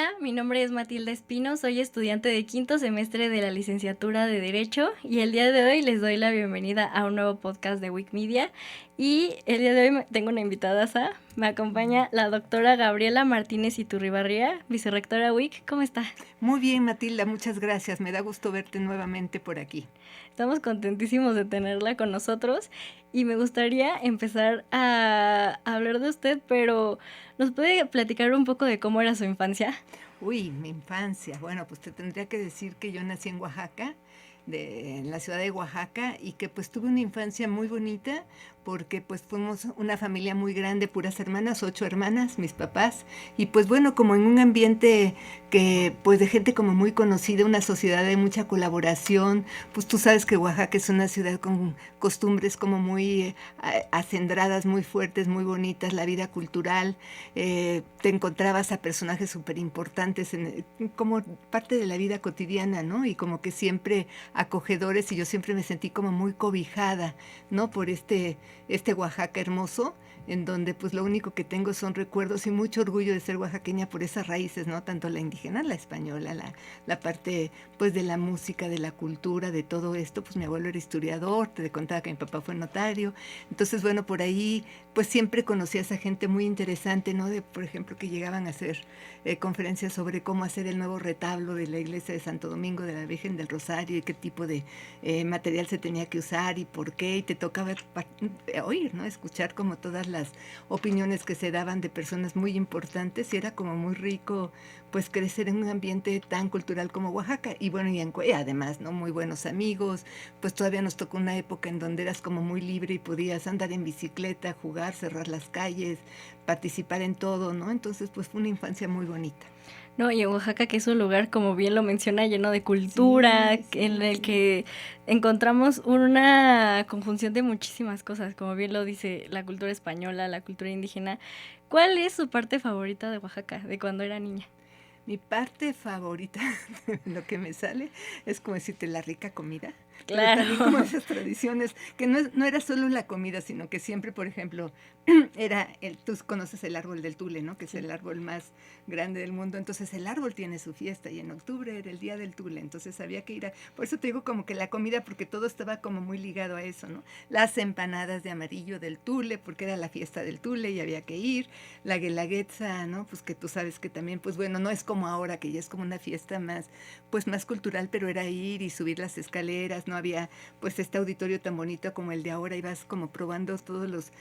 Hola, mi nombre es Matilda Espino, soy estudiante de quinto semestre de la licenciatura de Derecho y el día de hoy les doy la bienvenida a un nuevo podcast de Wikimedia y el día de hoy tengo una invitada, me acompaña la doctora Gabriela Martínez Iturribarría, vicerrectora WIC. ¿Cómo está? Muy bien, Matilda, muchas gracias, me da gusto verte nuevamente por aquí. Estamos contentísimos de tenerla con nosotros y me gustaría empezar a hablar de usted, pero ¿nos puede platicar un poco de cómo era su infancia? Uy, mi infancia. Bueno, pues te tendría que decir que yo nací en Oaxaca, en la ciudad de Oaxaca, y que pues tuve una infancia muy bonita porque pues fuimos una familia muy grande, puras hermanas, 8 hermanas, mis papás, y pues bueno, como en un ambiente que pues de gente como muy conocida, una sociedad de mucha colaboración, pues tú sabes que Oaxaca es una ciudad con costumbres como muy acendradas, muy fuertes, muy bonitas, la vida cultural, te encontrabas a personajes súper importantes como parte de la vida cotidiana, ¿no? Y como que siempre acogedores, y yo siempre me sentí como muy cobijada, ¿no? Por este Oaxaca hermoso, en donde pues lo único que tengo son recuerdos y mucho orgullo de ser oaxaqueña por esas raíces, ¿no? Tanto la indígena, la española, la parte pues de la música, de la cultura, de todo esto. Pues mi abuelo era historiador, te contaba que mi papá fue notario. Entonces, bueno, por ahí pues siempre conocí a esa gente muy interesante, ¿no? De, por ejemplo, que llegaban a hacer conferencias sobre cómo hacer el nuevo retablo de la iglesia de Santo Domingo de la Virgen del Rosario y qué tipo de material se tenía que usar y por qué, y te tocaba oír, ¿no? Escuchar como todas las opiniones que se daban de personas muy importantes, y era como muy rico pues crecer en un ambiente tan cultural como Oaxaca. Y bueno, y además, ¿no? Muy buenos amigos, pues todavía nos tocó una época en donde eras como muy libre y podías andar en bicicleta, jugar, cerrar las calles, participar en todo, ¿no? Entonces pues fue una infancia muy bonita. No, y en Oaxaca, que es un lugar, como bien lo menciona, lleno de cultura, Sí, en sí, el sí. que encontramos una conjunción de muchísimas cosas, como bien lo dice la cultura española, la cultura indígena. ¿Cuál es su parte favorita de Oaxaca, de cuando era niña? Mi parte favorita, lo que me sale, es como decirte la rica comida, pero también como Claro. esas tradiciones, que no era solo la comida, sino que siempre, por ejemplo, tú conoces el árbol del Tule, ¿no? Que es Sí. el árbol más grande del mundo. Entonces el árbol tiene su fiesta, y en octubre era el día del Tule, entonces había que ir por eso te digo como que la comida, porque todo estaba como muy ligado a eso, ¿no? Las empanadas de amarillo del Tule, porque era la fiesta del Tule y había que ir, la guelaguetza, ¿no? Pues que tú sabes que también, pues bueno, no es como ahora, que ya es como una fiesta más, pues más cultural, pero era ir y subir las escaleras, no había pues este auditorio tan bonito como el de ahora, ibas como probando todos los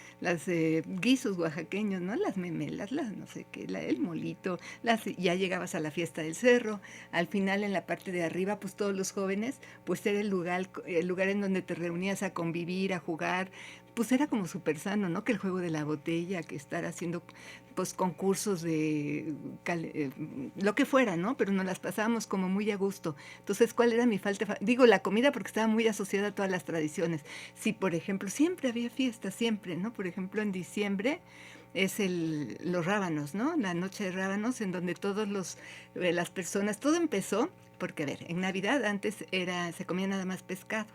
guisos oaxaqueños, ¿no? Las memelas, las no sé qué, el molito, ya llegabas a la fiesta del cerro, al final en la parte de arriba, pues todos los jóvenes, pues era el lugar en donde te reunías a convivir, a jugar, pues era como súper sano, ¿no? Que el juego de la botella, que estar haciendo pues concursos de lo que fuera, ¿no? Pero nos las pasábamos como muy a gusto. Entonces, ¿cuál era mi falta? Digo, la comida, porque estaba muy asociada a todas las tradiciones. Sí, por ejemplo, siempre había fiestas, siempre, ¿no? Por ejemplo, en diciembre es los rábanos, ¿no? La noche de rábanos, en donde las personas, todo empezó, porque a ver, en Navidad antes se comía nada más pescado,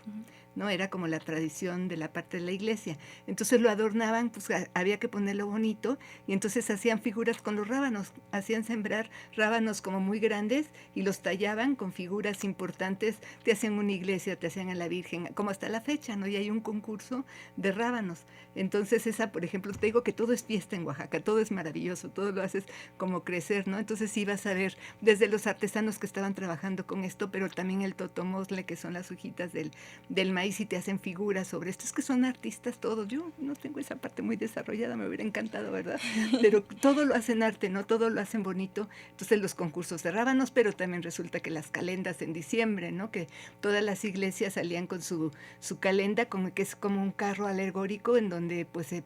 ¿no? Era como la tradición de la parte de la iglesia. Entonces lo adornaban, pues había que ponerlo bonito, y entonces hacían figuras con los rábanos, hacían sembrar rábanos como muy grandes y los tallaban con figuras importantes, te hacían una iglesia, te hacían a la Virgen, como hasta la fecha, ¿no? Y hay un concurso de rábanos. Entonces esa, por ejemplo, te digo que todo es fiesta en Oaxaca, todo es maravilloso, todo lo haces como crecer, ¿no? Entonces sí vas a ver desde los artesanos que estaban trabajando con esto, pero también el totomosle, que son las hojitas del maíz, y te hacen figuras sobre esto. Es que son artistas todos. Yo no tengo esa parte muy desarrollada, me hubiera encantado, ¿verdad? Pero todo lo hacen arte, ¿no? Todo lo hacen bonito. Entonces los concursos de rábanos, pero también resulta que las calendas en diciembre, ¿no? Que todas las iglesias salían con su calenda, como que es como un carro alegórico en donde pues se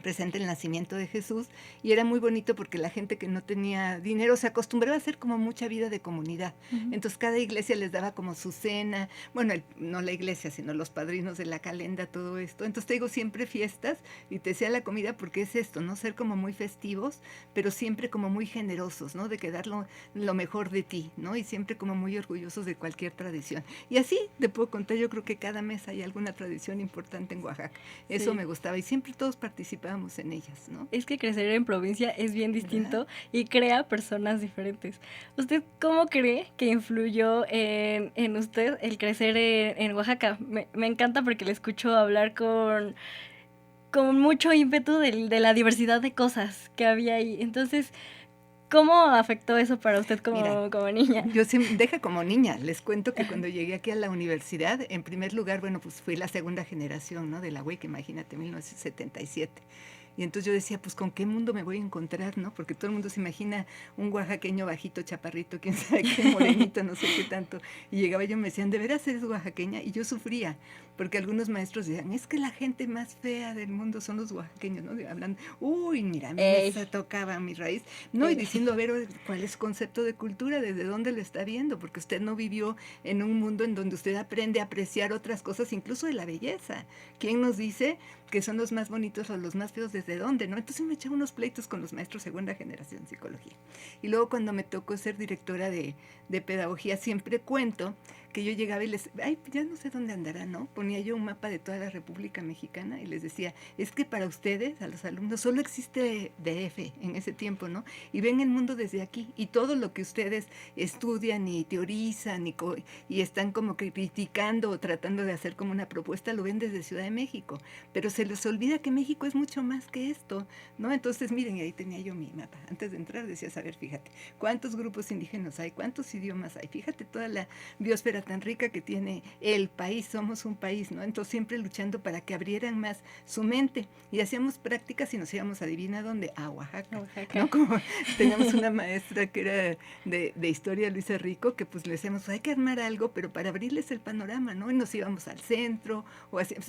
presenta el nacimiento de Jesús, y era muy bonito porque la gente que no tenía dinero se acostumbraba a hacer como mucha vida de comunidad. Entonces cada iglesia les daba como su cena, bueno, no la iglesia, sino los padrinos de la calenda, todo esto. Entonces te digo, siempre fiestas, y te decía la comida porque es esto, ¿no? Ser como muy festivos, pero siempre como muy generosos, ¿no? De quedar lo mejor de ti, ¿no? Y siempre como muy orgullosos de cualquier tradición. Y así te puedo contar, yo creo que cada mes hay alguna tradición importante en Oaxaca. Eso Sí. me gustaba, y siempre todos participaban estábamos en ellas, ¿no? Es que crecer en provincia es bien distinto, ¿verdad? y crea personas diferentes. ¿Usted cómo cree que influyó en usted el crecer en Oaxaca? Me encanta porque le escucho hablar con mucho ímpetu de la diversidad de cosas que había ahí. Entonces, ¿cómo afectó eso para usted Mira, como niña? yo deja como niña, les cuento que cuando llegué aquí a la universidad, en primer lugar, bueno, pues fui la segunda generación, ¿no? De la UEC, imagínate, 1977. Y entonces yo decía, pues, ¿con qué mundo me voy a encontrar, no? Porque todo el mundo se imagina un oaxaqueño bajito, chaparrito, quién sabe qué, morenito, no sé qué tanto. Y llegaba yo y me decían, ¿de veras eres oaxaqueña? Y yo sufría, porque algunos maestros decían, es que la gente más fea del mundo son los oaxaqueños, ¿no? Hablando, uy, mira, a mí me Ey, tocaba mi raíz. No, y ey. diciendo, a ver, ¿cuál es su concepto de cultura? ¿Desde dónde lo está viendo? Porque usted no vivió en un mundo en donde usted aprende a apreciar otras cosas, incluso de la belleza. ¿Quién nos dice que son los más bonitos o los más feos desde dónde, no? Entonces me echaba unos pleitos con los maestros segunda generación de psicología. Y luego cuando me tocó ser directora de pedagogía, siempre cuento que yo llegaba y les, ay, ya no sé dónde andará, ¿no? Ponía yo un mapa de toda la República Mexicana y les decía, es que para ustedes, a los alumnos, solo existe DF en ese tiempo, ¿no? Y ven el mundo desde aquí, y todo lo que ustedes estudian y teorizan y están como criticando o tratando de hacer como una propuesta, lo ven desde Ciudad de México, pero se les olvida que México es mucho más que esto, ¿no? Entonces, miren, y ahí tenía yo mi mapa. Antes de entrar decías, a ver, fíjate, ¿cuántos grupos indígenas hay? ¿Cuántos idiomas hay? Fíjate toda la biosfera tan rica que tiene el país, somos un país, ¿no? Entonces siempre luchando para que abrieran más su mente, y hacíamos prácticas y nos íbamos, adivina dónde, a Oaxaca, Oaxaca. ¿no? Como teníamos una maestra que era de historia, Luisa Rico, que pues le decíamos, pues hay que armar algo, pero para abrirles el panorama, ¿no? Y nos íbamos al centro,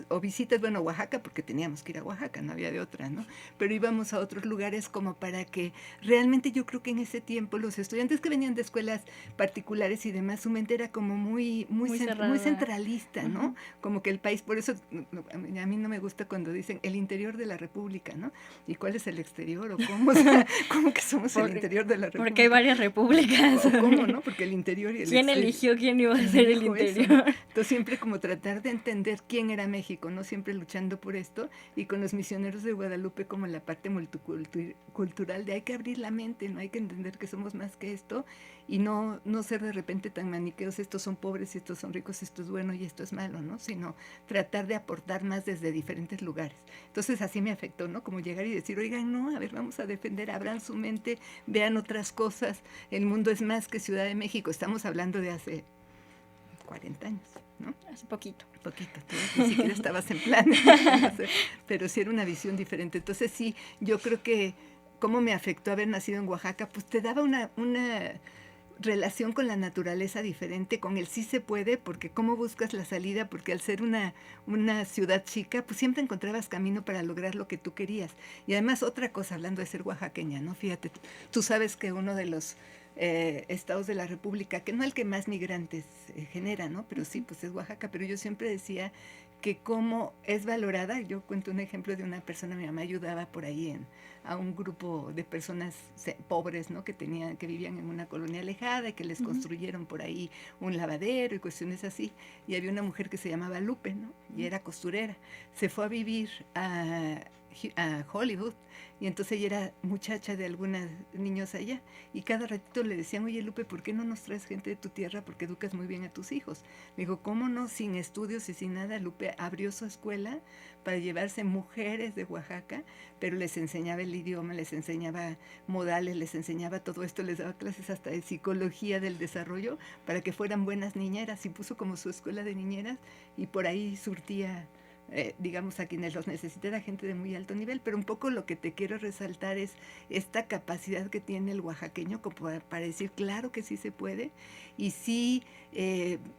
o visitas, bueno, a Oaxaca, porque teníamos que ir a Oaxaca, no había de otra, ¿no? Pero íbamos a otros lugares como para que realmente, yo creo que en ese tiempo los estudiantes que venían de escuelas particulares y demás, su mente era como Muy muy cerrada. centralista, ¿no? Ujú. Como que el país, por eso a mí no me gusta cuando dicen el interior de la República, ¿no? ¿Y cuál es el exterior? ¿O cómo? O sea, ¿cómo que somos el interior de la Porque hay República? varias repúblicas. ¿O cómo, no? Porque el interior y el ¿Quién exterior. eligió quién iba a ¿Quién ser el dijo eso, no? interior? Entonces siempre como tratar de entender quién era México, ¿no? Siempre luchando por esto, y con los misioneros de Guadalupe como la parte multicultural de hay que abrir la mente, ¿no? Hay que entender que somos más que esto, y no ser de repente tan maniqueos, estos son pobres y estos son ricos, esto es bueno y esto es malo, ¿no? Sino tratar de aportar más desde diferentes lugares. Entonces así me afectó, ¿no? Como llegar y decir, oigan, no, a ver, vamos a defender, abran su mente, vean otras cosas, el mundo es más que Ciudad de México, estamos hablando de hace 40 años, ¿no? Hace poquito. Poquito, tú ni siquiera estabas en plan, pero sí era una visión diferente. Entonces sí, yo creo que cómo me afectó haber nacido en Oaxaca, pues te daba una relación con la naturaleza diferente, con el sí se puede, porque cómo buscas la salida, porque al ser una ciudad chica, pues siempre encontrabas camino para lograr lo que tú querías. Y además otra cosa, hablando de ser oaxaqueña, ¿no? Fíjate, tú sabes que uno de los estados de la República, que no el que más migrantes genera, ¿no? Pero sí, pues es Oaxaca, pero yo siempre decía que cómo es valorada. Yo cuento un ejemplo de una persona, mi mamá ayudaba por ahí a un grupo de personas pobres, ¿no? Que vivían en una colonia alejada y que les construyeron por ahí un lavadero y cuestiones así. Y había una mujer que se llamaba Lupe, ¿no? Y era costurera. Se fue a vivir a Hollywood, y entonces ella era muchacha de algunos niños allá, y cada ratito le decían, oye Lupe, ¿por qué no nos traes gente de tu tierra? Porque educas muy bien a tus hijos. Le digo, ¿cómo no? Sin estudios y sin nada, Lupe abrió su escuela para llevarse mujeres de Oaxaca, pero les enseñaba el idioma, les enseñaba modales, les enseñaba todo esto, les daba clases hasta de psicología del desarrollo para que fueran buenas niñeras, y puso como su escuela de niñeras, y por ahí surtía digamos, a quienes los necesitara, gente de muy alto nivel. Pero un poco lo que te quiero resaltar es esta capacidad que tiene el oaxaqueño como para decir, claro que sí se puede, y sí,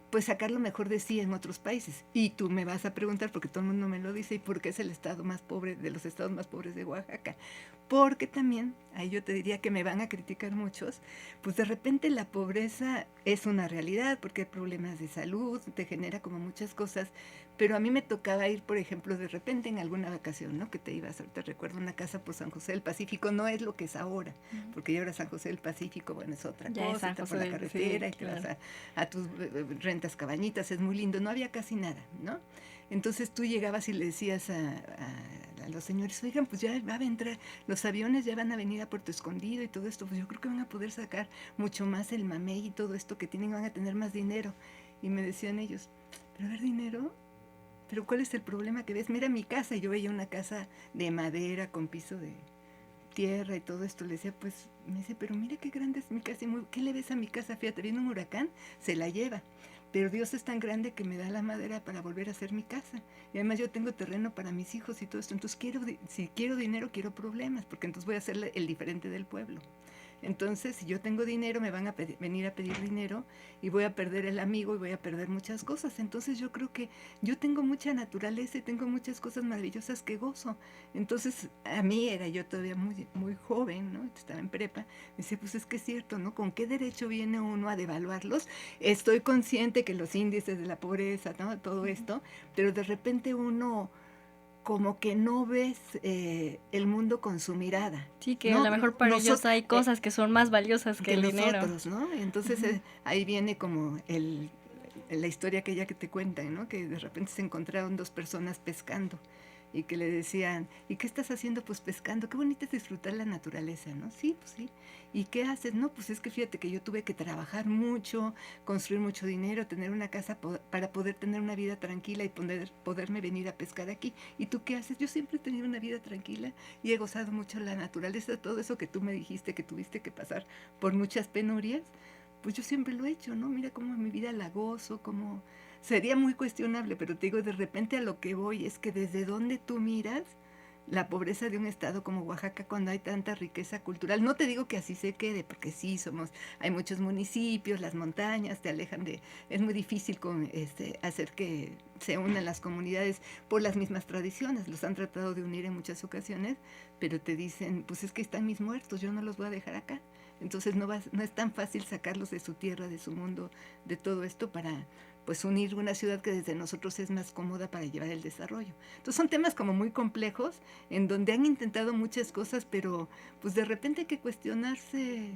pues sacar lo mejor de sí en otros países. Y tú me vas a preguntar, porque todo el mundo me lo dice, ¿y por qué es el estado más pobre, de los estados más pobres de Oaxaca? Porque también, ahí yo te diría que me van a criticar muchos, pues de repente la pobreza es una realidad, porque hay problemas de salud, te genera como muchas cosas, pero a mí me tocaba ir, por ejemplo, de repente en alguna vacación, ¿no? Que te ibas, ahorita recuerdo una casa por San José del Pacífico, no es lo que es ahora, porque ya ahora San José del Pacífico, bueno, es otra Ya es cosa, San está José por la del carretera, sí, y te claro. vas a tus rentas cabañitas, es muy lindo, no había casi nada, ¿no? Entonces tú llegabas y le decías a a los señores, oigan, pues ya va a entrar, los aviones ya van a venir a Puerto Escondido y todo esto, pues yo creo que van a poder sacar mucho más el mamey y todo esto que tienen, van a tener más dinero. Y me decían ellos, pero a ver, dinero, pero ¿cuál es el problema que ves? Mira mi casa, y yo veía una casa de madera con piso de tierra y todo esto. Le decía, pues, me dice, pero mira qué grande es mi casa, y ¿qué le ves a mi casa? Fíjate, viene un huracán, se la lleva. Pero Dios es tan grande que me da la madera para volver a hacer mi casa. Y además yo tengo terreno para mis hijos y todo esto. Entonces si quiero dinero, quiero problemas, porque entonces voy a ser el diferente del pueblo. Entonces, si yo tengo dinero, me van a venir a pedir dinero y voy a perder el amigo y voy a perder muchas cosas. Entonces, yo creo que yo tengo mucha naturaleza y tengo muchas cosas maravillosas que gozo. Entonces, a mí era yo todavía muy joven, ¿no? Estaba en prepa. Me decía, pues es que es cierto, ¿no? ¿Con qué derecho viene uno a devaluarlos? Estoy consciente que los índices de la pobreza, ¿no? Todo esto, pero de repente uno como que no ves el mundo con su mirada. Sí, que a lo mejor para ellos hay cosas que son más valiosas que el dinero. Nosotros, ¿no? Entonces ahí viene como la historia aquella que te cuentan, ¿no? Que de repente se encontraron dos personas pescando y que le decían, ¿y qué estás haciendo? Pues pescando, qué bonito es disfrutar la naturaleza, ¿no? Sí, pues sí. ¿Y qué haces? No, pues es que fíjate que yo tuve que trabajar mucho, construir mucho dinero, tener una casa para poder tener una vida tranquila y poderme venir a pescar aquí. ¿Y tú qué haces? Yo siempre he tenido una vida tranquila y he gozado mucho la naturaleza, todo eso que tú me dijiste que tuviste que pasar por muchas penurias, pues yo siempre lo he hecho, ¿no? Mira cómo mi vida la gozo, cómo... Sería muy cuestionable, pero te digo, de repente a lo que voy es que desde donde tú miras la pobreza de un estado como Oaxaca cuando hay tanta riqueza cultural, no te digo que así se quede, porque sí, hay muchos municipios, las montañas te alejan es muy difícil hacer que se unan las comunidades por las mismas tradiciones, los han tratado de unir en muchas ocasiones, pero te dicen, pues es que están mis muertos, yo no los voy a dejar acá. Entonces no es tan fácil sacarlos de su tierra, de su mundo, de todo esto para pues unir una ciudad que desde nosotros es más cómoda para llevar el desarrollo. Entonces son temas como muy complejos en donde han intentado muchas cosas, pero pues de repente hay que cuestionarse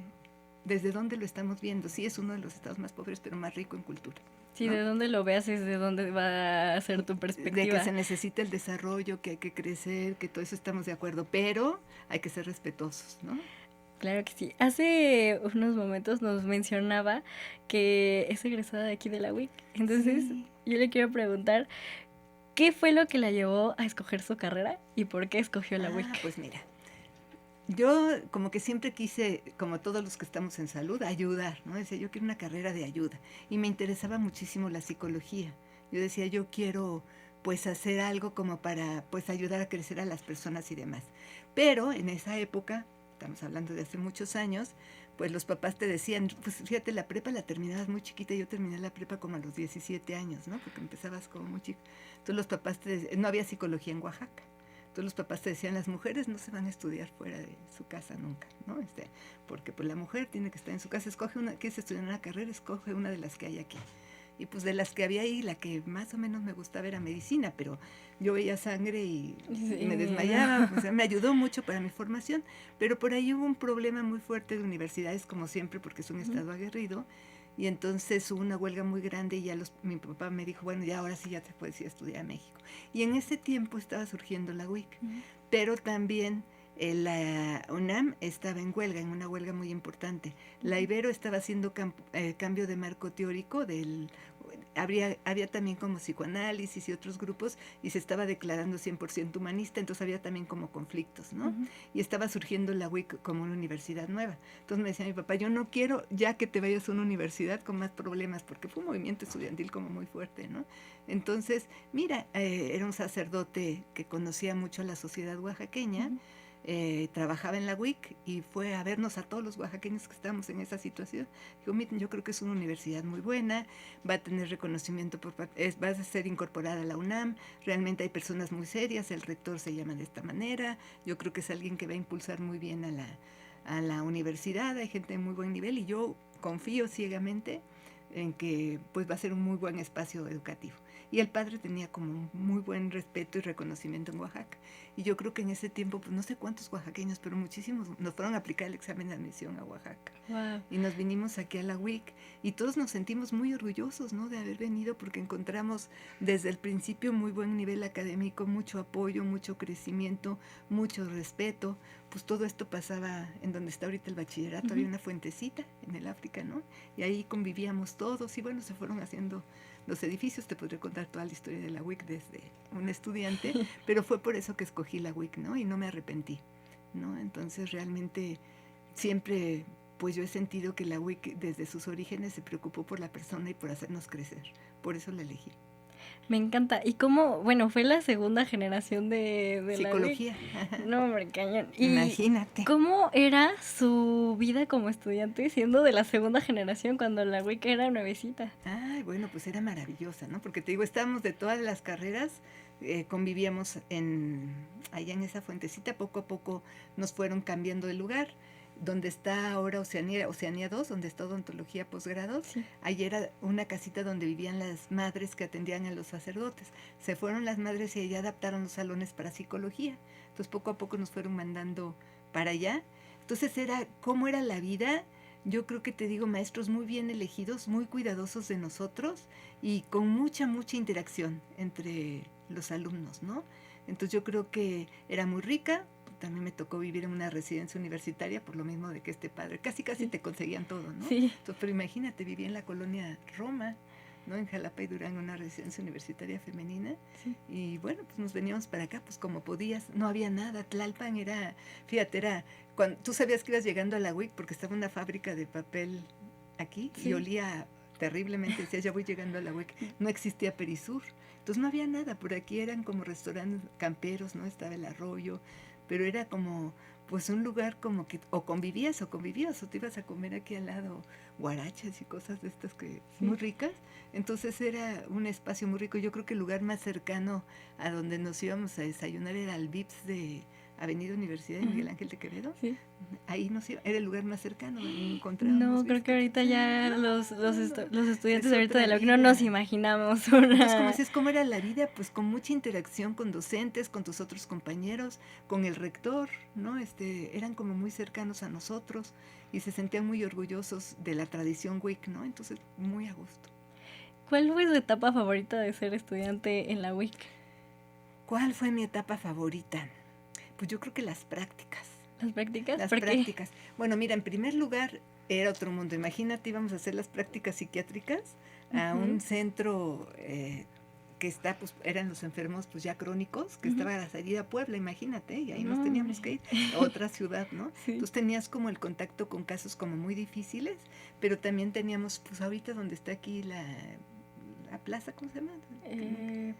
desde dónde lo estamos viendo. Sí, es uno de los estados más pobres, pero más rico en cultura. Sí, ¿no? de dónde lo veas es de dónde va a ser tu perspectiva. De que se necesita el desarrollo, que hay que crecer, que todo eso estamos de acuerdo, pero hay que ser respetuosos, ¿no? Claro que sí. Hace unos momentos nos mencionaba que es egresada de aquí de la UIC. Entonces, sí, yo le quiero preguntar, ¿qué fue lo que la llevó a escoger su carrera y por qué escogió la UIC? Pues mira, yo como que siempre quise, como todos los que estamos en salud, ayudar, ¿no? Decía, yo quiero una carrera de ayuda. Y me interesaba muchísimo la psicología. Yo decía, yo quiero pues hacer algo como para pues ayudar a crecer a las personas y demás. Pero en esa época, estamos hablando de hace muchos años, pues los papás te decían, pues fíjate, la prepa la terminabas muy chiquita, yo terminé la prepa como a los 17 años, ¿no? Porque empezabas como muy chica. Entonces los papás no había psicología en Oaxaca. Entonces los papás te decían, las mujeres no se van a estudiar fuera de su casa nunca, ¿no? Porque pues la mujer tiene que estar en su casa, quieres estudiar una carrera, escoge una de las que hay aquí. Y pues de las que había ahí, la que más o menos me gustaba era medicina, pero yo veía sangre y me desmayaba, o sea, me ayudó mucho para mi formación, pero por ahí hubo un problema muy fuerte de universidades, como siempre, porque es un estado aguerrido, y entonces hubo una huelga muy grande y mi papá me dijo, bueno, ya ahora sí ya te puedes ir a estudiar a México. Y en ese tiempo estaba surgiendo la UIC, pero también la UNAM estaba en una huelga muy importante. La Ibero estaba haciendo cambio de marco teórico había también como psicoanálisis y otros grupos y se estaba declarando 100% humanista, entonces había también como conflictos, ¿no? Y estaba surgiendo la UIC como una universidad nueva. Entonces me decía mi papá, yo no quiero ya que te vayas a una universidad con más problemas, porque fue un movimiento estudiantil como muy fuerte, ¿no? Entonces, mira, era un sacerdote que conocía mucho a la sociedad oaxaqueña, trabajaba en la UIC y fue a vernos a todos los oaxaqueños que estábamos en esa situación. Dijo, miren, yo creo que es una universidad muy buena, va a tener reconocimiento, va a ser incorporada a la UNAM, realmente hay personas muy serias, el rector se llama de esta manera, yo creo que es alguien que va a impulsar muy bien a la universidad, hay gente de muy buen nivel y yo confío ciegamente en que pues va a ser un muy buen espacio educativo. Y el padre tenía como muy buen respeto y reconocimiento en Oaxaca. Y yo creo que en ese tiempo, pues no sé cuántos oaxaqueños, pero muchísimos nos fueron a aplicar el examen de admisión a Oaxaca. Wow. Y nos vinimos aquí a la WIC y todos nos sentimos muy orgullosos, ¿no?, de haber venido, porque encontramos desde el principio muy buen nivel académico, mucho apoyo, mucho crecimiento, mucho respeto. Pues todo esto pasaba en donde está ahorita el bachillerato, había una fuentecita en el África, ¿no? Y ahí convivíamos todos y bueno, se fueron haciendo los edificios. Te podría contar toda la historia de la WIC desde un estudiante, pero fue por eso que escogí la WIC, ¿no? Y no me arrepentí, ¿no? Entonces realmente siempre, pues yo he sentido que la WIC desde sus orígenes se preocupó por la persona y por hacernos crecer. Por eso la elegí. Me encanta. ¿Y cómo? Bueno, fue la segunda generación de Psicología. la WIC. No, hombre, cañón. ¿Y imagínate cómo era su vida como estudiante siendo de la segunda generación cuando la WIC era nuevecita? Ay, bueno, pues era maravillosa, ¿no? Porque te digo, estábamos de todas las carreras, convivíamos allá en esa fuentecita. Poco a poco nos fueron cambiando de lugar. Donde está ahora Oceanía 2, donde está odontología posgrados, Sí. allí era una casita donde vivían las madres que atendían a los sacerdotes. Se fueron las madres y allá adaptaron los salones para psicología. Entonces poco a poco nos fueron mandando para allá. Entonces ¿cómo era la vida? Yo creo que te digo, maestros muy bien elegidos, muy cuidadosos de nosotros y con mucha interacción entre los alumnos, ¿no? Entonces yo creo que era muy rica. También me tocó vivir en una residencia universitaria por lo mismo de que este padre casi te conseguían todo, ¿no? Sí. Entonces, pero imagínate, viví en la colonia Roma, ¿no? En Jalapa y Durango, una residencia universitaria femenina. Sí. Y bueno, pues nos veníamos para acá, pues como podías. No había nada. Tlalpan fíjate, cuando tú sabías que ibas llegando a la WIC porque estaba una fábrica de papel aquí. Sí. Y olía terriblemente. Decías, ya voy llegando a la WIC. No existía Perisur. Entonces no había nada. Por aquí eran como restaurantes camperos, ¿no? Estaba el arroyo. Pero era como, pues un lugar como que o convivías o te ibas a comer aquí al lado guarachas y cosas de estas que sí. Muy ricas. Entonces era un espacio muy rico. Yo creo que el lugar más cercano a donde nos íbamos a desayunar era el Vips de Avenida Universidad de Miguel Ángel de Quevedo. Sí. Ahí era el lugar más cercano donde encontrábamos. No, creo que ahorita ya los estudiantes de ahorita de la UC no nos imaginamos una... Entonces, como decías, ¿cómo era la vida? Pues con mucha interacción con docentes, con tus otros compañeros, con el rector, ¿no? Eran como muy cercanos a nosotros y se sentían muy orgullosos de la tradición WIC, ¿no? Entonces, muy a gusto. ¿Cuál fue su etapa favorita de ser estudiante en la WIC? ¿Cuál fue mi etapa favorita? Pues yo creo que las prácticas. ¿Las prácticas? Las prácticas. Bueno, mira, en primer lugar era otro mundo. Imagínate, íbamos a hacer las prácticas psiquiátricas a un centro que está, pues eran los enfermos pues ya crónicos, que estaba a la salida a Puebla, imagínate, y ahí nos teníamos que ir a otra ciudad, ¿no? Sí. Entonces tenías como el contacto con casos como muy difíciles, pero también teníamos, pues ahorita donde está aquí la plaza, ¿cómo se llama?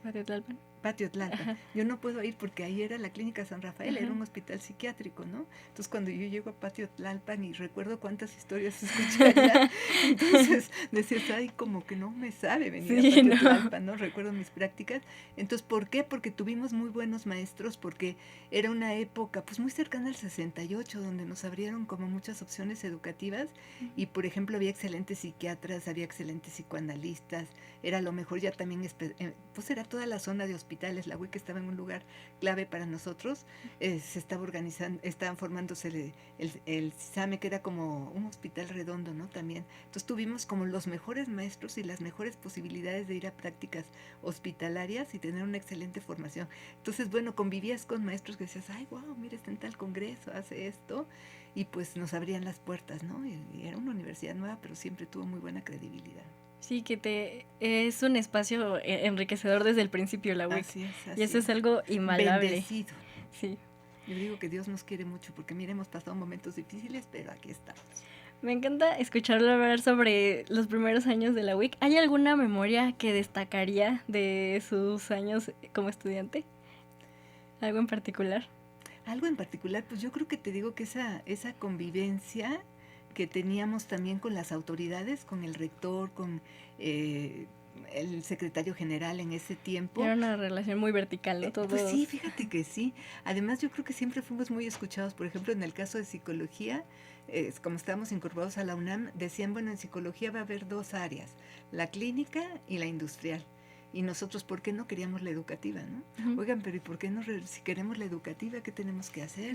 Patio Tlalpan. Patio Tlalpan. Yo no puedo ir porque ahí era la clínica San Rafael, era un hospital psiquiátrico, ¿no? Entonces cuando yo llego a Patio Tlalpan y recuerdo cuántas historias escuché allá, entonces decías, ay, como que no me sabe venir a Patio Tlalpan, ¿no? Recuerdo mis prácticas. Entonces, ¿por qué? Porque tuvimos muy buenos maestros, porque era una época pues muy cercana al 68, donde nos abrieron como muchas opciones educativas y, por ejemplo, había excelentes psiquiatras, había excelentes psicoanalistas, era lo mejor ya también, pues era toda la zona de hospitales. La WIC estaba en un lugar clave para nosotros. Se estaba organizando, estaban formándose el CISAME, que era como un hospital redondo, ¿no? También. Entonces tuvimos como los mejores maestros y las mejores posibilidades de ir a prácticas hospitalarias y tener una excelente formación. Entonces, bueno, convivías con maestros que decías, ay, wow, mira, está en tal congreso, hace esto, y pues nos abrían las puertas, ¿no? Y era una universidad nueva, pero siempre tuvo muy buena credibilidad. Sí, que es un espacio enriquecedor desde el principio, la WIC. Así es. Y eso es algo invaluable. Bendecido. Sí. Yo digo que Dios nos quiere mucho porque, mira, hemos pasado momentos difíciles, pero aquí estamos. Me encanta escucharlo hablar sobre los primeros años de la WIC. ¿Hay alguna memoria que destacaría de sus años como estudiante? ¿Algo en particular? Algo en particular, pues yo creo que te digo que esa convivencia que teníamos también con las autoridades, con el rector, con el secretario general en ese tiempo. Era una relación muy vertical, ¿no? Todos... Pues sí, fíjate que sí. Además, yo creo que siempre fuimos muy escuchados. Por ejemplo, en el caso de psicología, como estábamos incorporados a la UNAM, decían, bueno, en psicología va a haber dos áreas, la clínica y la industrial. Y nosotros, ¿por qué no queríamos la educativa, no? Oigan, pero ¿y por qué no, si queremos la educativa, qué tenemos que hacer?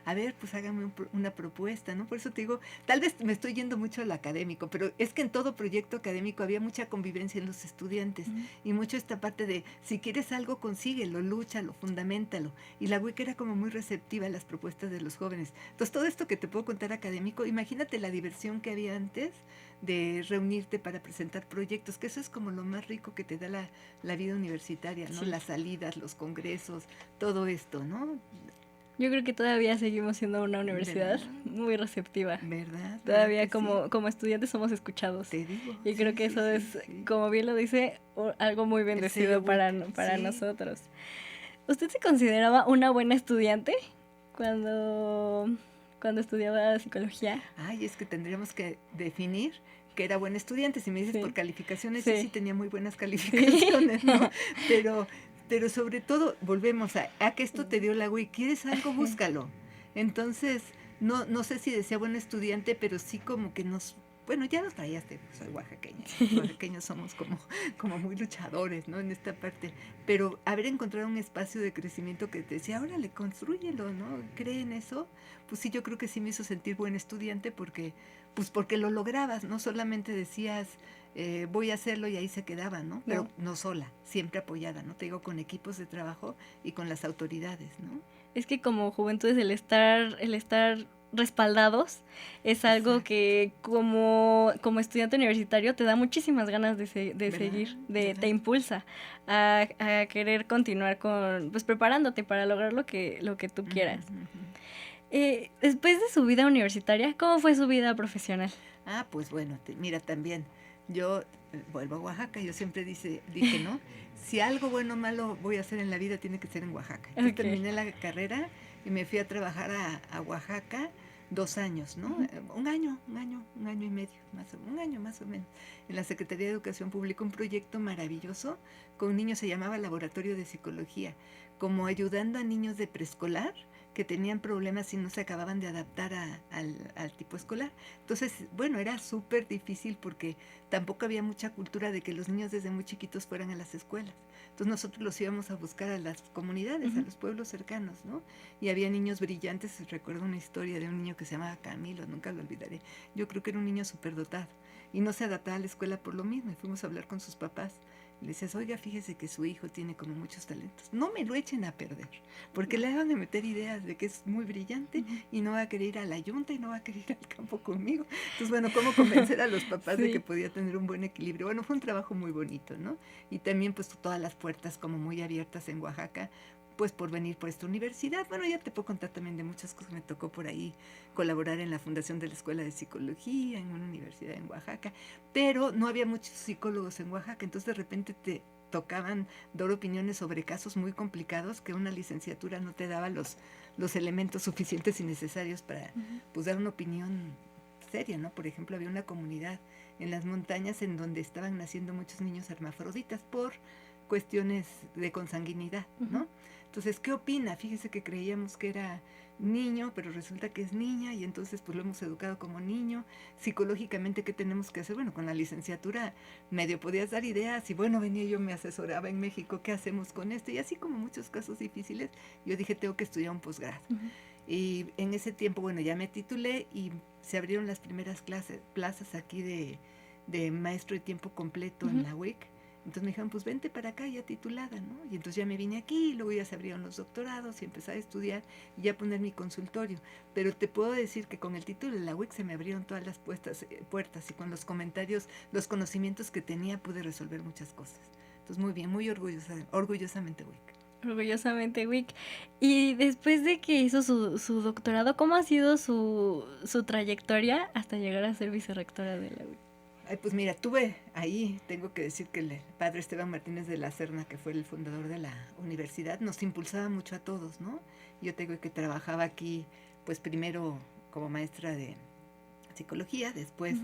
A ver, pues háganme una propuesta, ¿no? Por eso te digo, tal vez me estoy yendo mucho al académico, pero es que en todo proyecto académico había mucha convivencia en los estudiantes y mucho esta parte de, si quieres algo, consíguelo, lúchalo, fundamentalo. Y la UIC era como muy receptiva a las propuestas de los jóvenes. Entonces, todo esto que te puedo contar académico, imagínate la diversión que había antes de reunirte para presentar proyectos, que eso es como lo más rico que te da la vida universitaria, ¿no? Sí. Las salidas, los congresos, todo esto, ¿no? Yo creo que todavía seguimos siendo una universidad muy receptiva. ¿Verdad? Todavía ¿verdad como estudiantes somos escuchados. Te digo. Y creo que eso es, como bien lo dice, algo muy bendecido para nosotros. ¿Usted se consideraba una buena estudiante cuando estudiaba psicología? Ay, es que tendríamos que definir que era buen estudiante. Si me dices por calificaciones, sí tenía muy buenas calificaciones, ¿no? Pero sobre todo, volvemos a que esto te dio la UIC. ¿Quieres algo? Búscalo. Entonces, no sé si decía buen estudiante, pero sí como que bueno, ya nos traías, soy oaxaqueña. Los oaxaqueños somos como muy luchadores, ¿no? En esta parte. Pero haber encontrado un espacio de crecimiento que te decía, órale, constrúyelo, ¿no? ¿Cree en eso? Pues sí, yo creo que sí me hizo sentir buen estudiante porque lo lograbas, no solamente decías, voy a hacerlo y ahí se quedaba, ¿no? Pero no sola, siempre apoyada, ¿no? Te digo, con equipos de trabajo y con las autoridades, ¿no? Es que como juventud el estar respaldados es algo que como estudiante universitario te da muchísimas ganas de seguir, te impulsa a querer continuar pues preparándote para lograr lo que tú quieras. Después de su vida universitaria, ¿cómo fue su vida profesional? Pues bueno, mira, también yo vuelvo a Oaxaca, yo siempre dije, ¿no? Si algo bueno o malo voy a hacer en la vida, tiene que ser en Oaxaca. Entonces terminé la carrera y me fui a trabajar a Oaxaca 2 años, ¿no? Un año y medio, un año más o menos. En la Secretaría de Educación Pública, un proyecto maravilloso con niños, se llamaba Laboratorio de Psicología, como ayudando a niños de preescolar que tenían problemas y no se acababan de adaptar al tipo escolar. Entonces, bueno, era súper difícil porque tampoco había mucha cultura de que los niños desde muy chiquitos fueran a las escuelas. Entonces nosotros los íbamos a buscar a las comunidades, a los pueblos cercanos, ¿no? Y había niños brillantes. Recuerdo una historia de un niño que se llamaba Camilo, nunca lo olvidaré. Yo creo que era un niño súper dotado y no se adaptaba a la escuela por lo mismo. Y fuimos a hablar con sus papás. Le decías, oiga, fíjese que su hijo tiene como muchos talentos. No me lo echen a perder, porque le van a meter ideas de que es muy brillante y no va a querer ir a la yunta y no va a querer ir al campo conmigo. Entonces, bueno, ¿cómo convencer a los papás de que podía tener un buen equilibrio? Bueno, fue un trabajo muy bonito, ¿no? Y también pues todas las puertas como muy abiertas en Oaxaca, pues por venir por esta universidad. Bueno, ya te puedo contar también de muchas cosas. Me tocó por ahí colaborar en la fundación de la Escuela de Psicología, en una universidad en Oaxaca, pero no había muchos psicólogos en Oaxaca, entonces de repente te tocaban dar opiniones sobre casos muy complicados que una licenciatura no te daba los elementos suficientes y necesarios para pues dar una opinión seria, ¿no? Por ejemplo, había una comunidad en las montañas en donde estaban naciendo muchos niños hermafroditas por cuestiones de consanguinidad, ¿no? Entonces, ¿qué opina? Fíjese que creíamos que era niño, pero resulta que es niña y entonces pues lo hemos educado como niño. Psicológicamente, ¿qué tenemos que hacer? Bueno, con la licenciatura medio podías dar ideas y bueno, venía yo, me asesoraba en México, ¿qué hacemos con esto? Y así como muchos casos difíciles, yo dije, tengo que estudiar un posgrado. Y en ese tiempo, bueno, ya me titulé y se abrieron las primeras plazas aquí de maestro de tiempo completo en la UIC. Entonces me dijeron, pues vente para acá ya titulada, ¿no? Y entonces ya me vine aquí, y luego ya se abrieron los doctorados y empecé a estudiar y ya poner mi consultorio. Pero te puedo decir que con el título de la UIC se me abrieron todas las puertas y con los comentarios, los conocimientos que tenía, pude resolver muchas cosas. Entonces muy bien, muy orgullosamente UIC. Orgullosamente WIC. Y después de que hizo su doctorado, ¿cómo ha sido su trayectoria hasta llegar a ser vicerrectora de la UIC? Pues mira, tengo que decir que el padre Esteban Martínez de la Serna, que fue el fundador de la universidad, nos impulsaba mucho a todos, ¿no? Yo te digo que trabajaba aquí, pues primero como maestra de psicología, después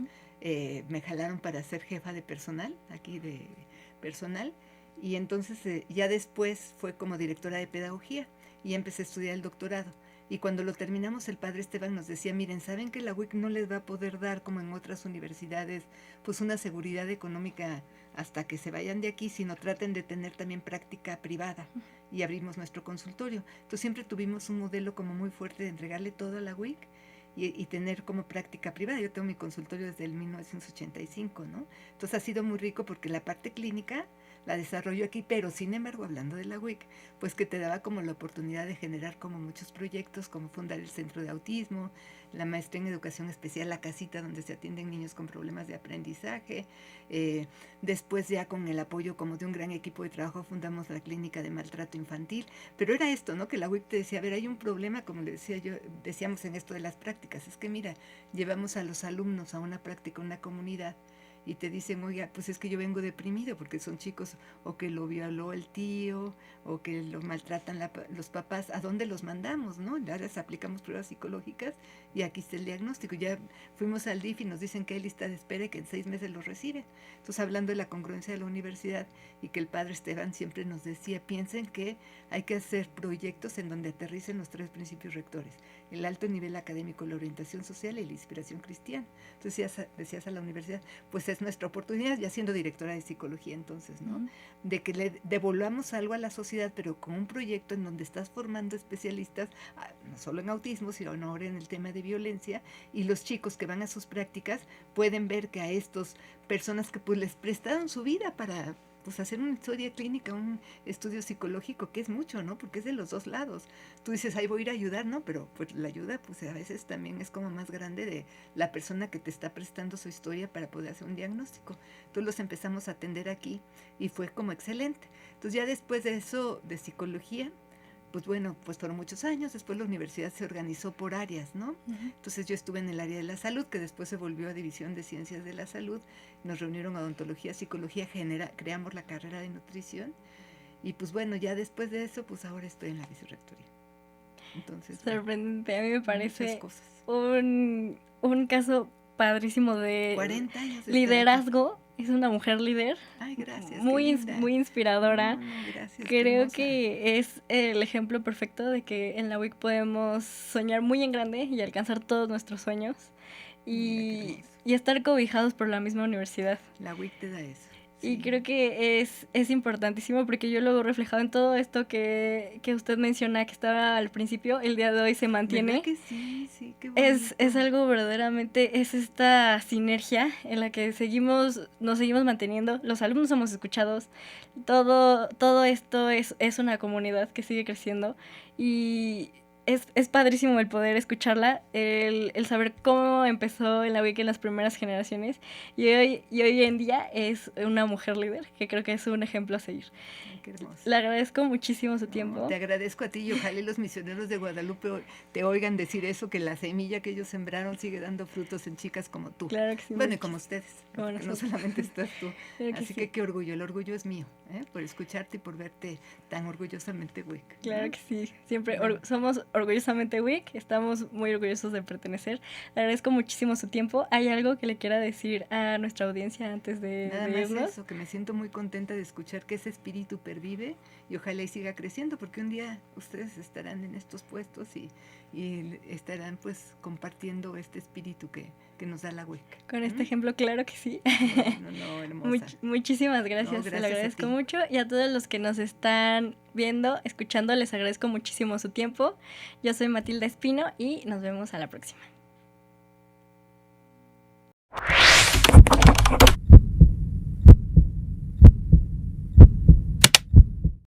me jalaron para ser jefa de personal, aquí de personal, y entonces ya después fue como directora de pedagogía y empecé a estudiar el doctorado. Y cuando lo terminamos, el padre Esteban nos decía, miren, ¿saben que la UIC no les va a poder dar, como en otras universidades, pues una seguridad económica hasta que se vayan de aquí, sino traten de tener también práctica privada? Y abrimos nuestro consultorio. Entonces siempre tuvimos un modelo como muy fuerte de entregarle todo a la UIC y tener como práctica privada. Yo tengo mi consultorio desde el 1985, ¿no? Entonces ha sido muy rico porque la parte clínica la desarrollo aquí, pero sin embargo, hablando de la UIC, pues que te daba como la oportunidad de generar como muchos proyectos, como fundar el Centro de Autismo, la maestría en Educación Especial, la casita donde se atienden niños con problemas de aprendizaje. Después ya con el apoyo como de un gran equipo de trabajo fundamos la Clínica de Maltrato Infantil. Pero era esto, ¿no? Que la UIC te decía, a ver, hay un problema, como le decía yo, decíamos en esto de las prácticas, es que mira, llevamos a los alumnos a una práctica, una comunidad, y te dicen, oiga, pues es que yo vengo deprimido porque son chicos o que lo violó el tío o que lo maltratan los papás, ¿a dónde los mandamos, no? Ya les aplicamos pruebas psicológicas y aquí está el diagnóstico. Ya fuimos al DIF y nos dicen que hay lista de espera y que en 6 meses los reciben. Entonces, hablando de la congruencia de la universidad y que el padre Esteban siempre nos decía, piensen que hay que hacer proyectos en donde aterricen los 3 principios rectores: el alto nivel académico, la orientación social y la inspiración cristiana. Entonces decías a la universidad, pues es nuestra oportunidad, ya siendo directora de psicología entonces, ¿no? De que le devolvamos algo a la sociedad, pero con un proyecto en donde estás formando especialistas, no solo en autismo, sino ahora en el tema de violencia, y los chicos que van a sus prácticas pueden ver que a estos personas que pues les prestaron su vida para pues hacer una historia clínica, un estudio psicológico, que es mucho, ¿no? Porque es de los dos lados. Tú dices, ay, voy a ir a ayudar, ¿no? Pero pues la ayuda, pues a veces también es como más grande de la persona que te está prestando su historia para poder hacer un diagnóstico. Entonces los empezamos a atender aquí y fue como excelente. Entonces ya después de eso, de psicología, pues bueno, pues fueron muchos años. Después la universidad se organizó por áreas, ¿no? Entonces yo estuve en el área de la salud, que después se volvió a División de Ciencias de la Salud. Nos reunieron a odontología, psicología, creamos la carrera de nutrición. Y pues bueno, ya después de eso, pues ahora estoy en la vicerrectoría. Entonces, sorprendente, a mí me parece cosas. un caso padrísimo de 40 años de liderazgo. Es una mujer líder. Ay, gracias. Muy inspiradora. No, gracias. Creo que es el ejemplo perfecto de que en la UIC podemos soñar muy en grande y alcanzar todos nuestros sueños y estar cobijados por la misma universidad. La UIC te da eso. Y creo que es importantísimo porque yo lo veo reflejado en todo esto que usted menciona que estaba al principio, el día de hoy se mantiene. ¿Verdad que sí? Sí, qué bonito. Es algo verdaderamente, es esta sinergia en la que nos seguimos manteniendo, los alumnos somos escuchados, todo esto es una comunidad que sigue creciendo y es padrísimo el poder escucharla, el saber cómo empezó en la UIC en las primeras generaciones y hoy en día es una mujer líder, que creo que es un ejemplo a seguir. Ay, qué hermoso. Le agradezco muchísimo su tiempo. No, te agradezco a ti y ojalá los misioneros de Guadalupe te oigan decir eso, que la semilla que ellos sembraron sigue dando frutos en chicas como tú. Claro que sí. Bueno, y como ustedes, como no solamente estás tú. Claro Así sí. que qué orgullo, el orgullo es mío, por escucharte y por verte tan orgullosamente WIC. Claro que sí, siempre somos orgullosamente WIC, estamos muy orgullosos de pertenecer. Le agradezco muchísimo su tiempo. ¿Hay algo que le quiera decir a nuestra audiencia antes de Nada irnos? más eso, que me siento muy contenta de escuchar que ese espíritu pervive y ojalá y siga creciendo, porque un día ustedes estarán en estos puestos y estarán pues compartiendo este espíritu que nos da la WIC. Con este ejemplo, claro que sí. No, hermosa. Muchísimas gracias, le agradezco mucho. Y a todos los que nos están viendo, escuchando, les agradezco muchísimo su tiempo. Yo soy Matilda Espino y nos vemos a la próxima.